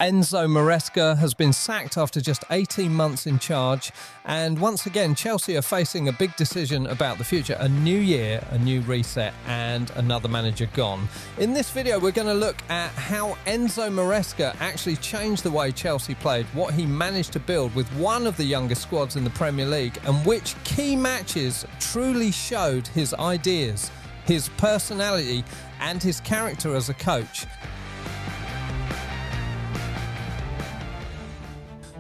Enzo Maresca has been sacked after just 18 months in charge, and once again Chelsea are facing a big decision about the future. A new year, a new reset, and another manager gone. In this video we're going to look at how Enzo Maresca actually changed the way Chelsea played, what he managed to build with one of the youngest squads in the Premier League, and which key matches truly showed his ideas, his personality and his character as a coach.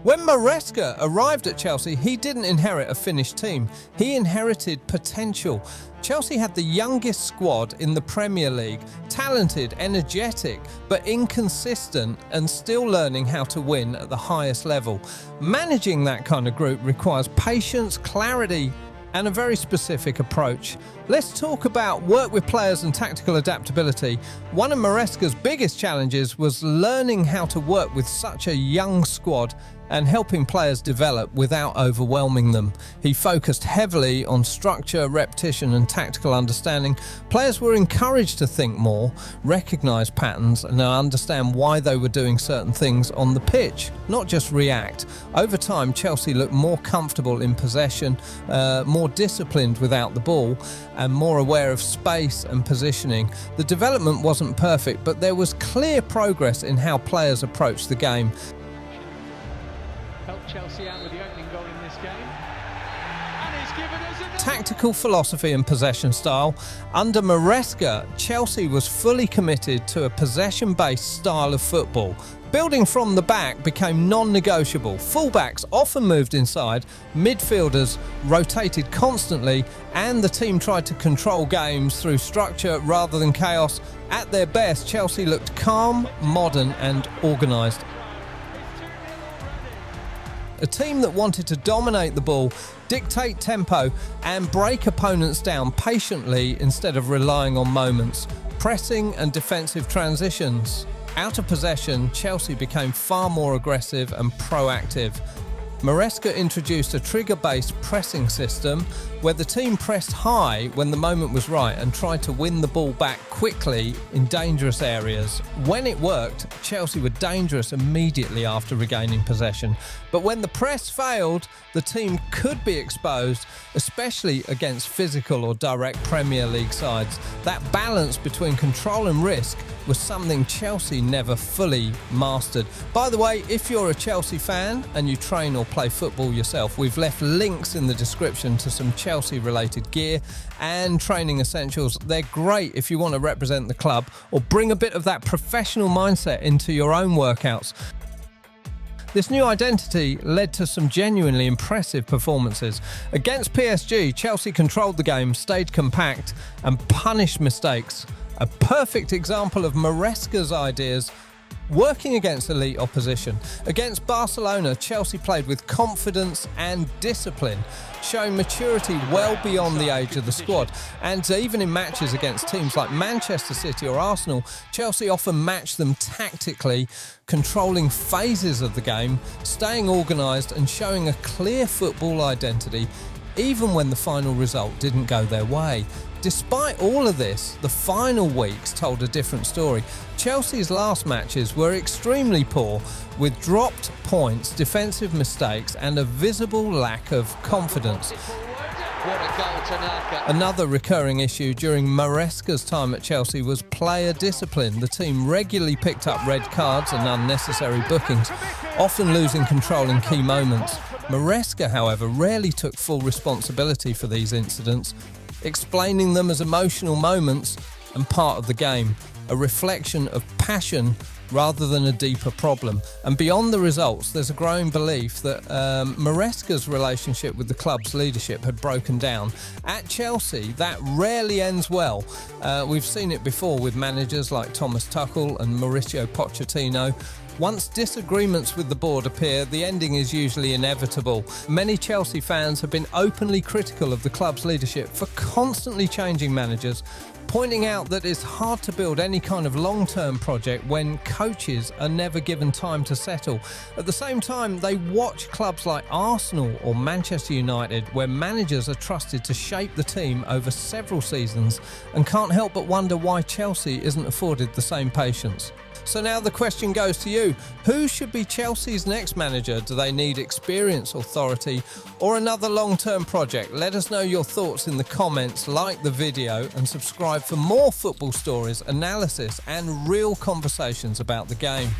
When Maresca arrived at Chelsea, he didn't inherit a finished team. He inherited potential. Chelsea had the youngest squad in the Premier League, talented, energetic, but inconsistent and still learning how to win at the highest level. Managing that kind of group requires patience, clarity, and a very specific approach. Let's talk about work with players and tactical adaptability. One of Maresca's biggest challenges was learning how to work with such a young squad and helping players develop without overwhelming them. He focused heavily on structure, repetition and tactical understanding. Players were encouraged to think more, recognise patterns and understand why they were doing certain things on the pitch, not just react. Over time, Chelsea looked more comfortable in possession, more disciplined without the ball, and more aware of space and positioning. The development wasn't perfect, but there was clear progress in how players approached the game. Helped Chelsea out with the opening goal in this game. And he's given us another. Tactical philosophy and possession style. Under Maresca, Chelsea was fully committed to a possession-based style of football. Building from the back became non-negotiable. Fullbacks often moved inside, midfielders rotated constantly, and the team tried to control games through structure rather than chaos. At their best, Chelsea looked calm, modern and organised. A team that wanted to dominate the ball, dictate tempo and break opponents down patiently instead of relying on moments. Pressing and defensive transitions. Out of possession, Chelsea became far more aggressive and proactive. Maresca introduced a trigger-based pressing system where the team pressed high when the moment was right and tried to win the ball back quickly in dangerous areas. When it worked, Chelsea were dangerous immediately after regaining possession. But when the press failed, the team could be exposed, especially against physical or direct Premier League sides. That balance between control and risk was something Chelsea never fully mastered. By the way, if you're a Chelsea fan and you train or play football yourself, we've left links in the description to some Chelsea-related gear and training essentials. They're great if you want to represent the club or bring a bit of that professional mindset into your own workouts. This new identity led to some genuinely impressive performances. Against PSG, Chelsea controlled the game, stayed compact and punished mistakes. A perfect example of Maresca's ideas working against elite opposition. Against Barcelona, Chelsea played with confidence and discipline, showing maturity well beyond the age of the squad. And even in matches against teams like Manchester City or Arsenal, Chelsea often matched them tactically, controlling phases of the game, staying organised and showing a clear football identity, even when the final result didn't go their way. Despite all of this, the final weeks told a different story. Chelsea's last matches were extremely poor, with dropped points, defensive mistakes and a visible lack of confidence. What a goal to Naka. Another recurring issue during Maresca's time at Chelsea was player discipline. The team regularly picked up red cards and unnecessary bookings, often losing control in key moments. Maresca, however, rarely took full responsibility for these incidents, explaining them as emotional moments and part of the game, a reflection of passion rather than a deeper problem. And beyond the results, there's a growing belief that Maresca's relationship with the club's leadership had broken down. At Chelsea, that rarely ends well. We've seen it before with managers like Thomas Tuchel and Mauricio Pochettino. Once disagreements with the board appear, the ending is usually inevitable. Many Chelsea fans have been openly critical of the club's leadership for constantly changing managers, pointing out that it's hard to build any kind of long-term project when coaches are never given time to settle. At the same time, they watch clubs like Arsenal or Manchester United, where managers are trusted to shape the team over several seasons, and can't help but wonder why Chelsea isn't afforded the same patience. So now the question goes to you. Who should be Chelsea's next manager? Do they need experience, authority, or another long-term project? Let us know your thoughts in the comments, like the video, and subscribe for more football stories, analysis, and real conversations about the game.